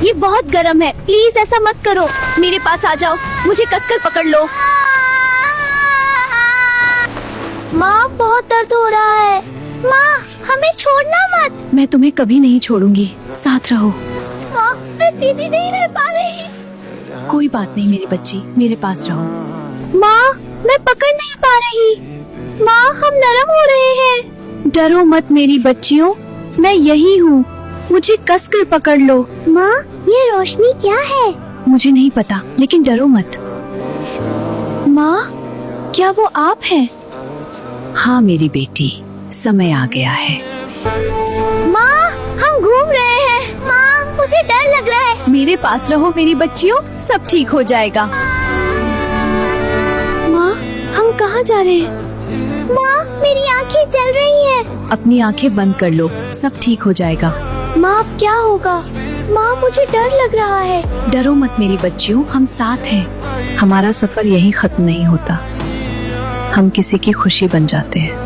ये बहुत गर्म है, प्लीज ऐसा मत करो। मेरे पास आ जाओ, मुझे कसकर पकड़ लो। माँ बहुत दर्द हो रहा है। माँ हमें छोड़ना मत। मैं तुम्हें कभी नहीं छोड़ूंगी, साथ रहो। माँ मैं सीधी नहीं रह पा रही। कोई बात नहीं मेरी बच्ची, मेरे पास रहो। माँ मैं पकड़ नहीं पा रही। माँ हम नरम हो रहे हैं। डरो मत मेरी बच्चियों, मैं यही हूँ, मुझे कसकर पकड़ लो। माँ ये रोशनी क्या है? मुझे नहीं पता, लेकिन डरो मत। माँ क्या वो आप हैं? हाँ मेरी बेटी, समय आ गया है। माँ हम घूम रहे हैं। माँ मुझे डर लग रहा है। मेरे पास रहो मेरी बच्चियों, सब ठीक हो जाएगा। माँ हम कहाँ जा रहे हैं? माँ मेरी आंखें जल रही हैं। अपनी आंखें बंद कर लो, सब ठीक हो जाएगा। माँ अब क्या होगा? माँ मुझे डर लग रहा है। डरो मत मेरी बच्चियों, हम साथ हैं। हमारा सफर यहीं खत्म नहीं होता, हम किसी की खुशी बन जाते हैं।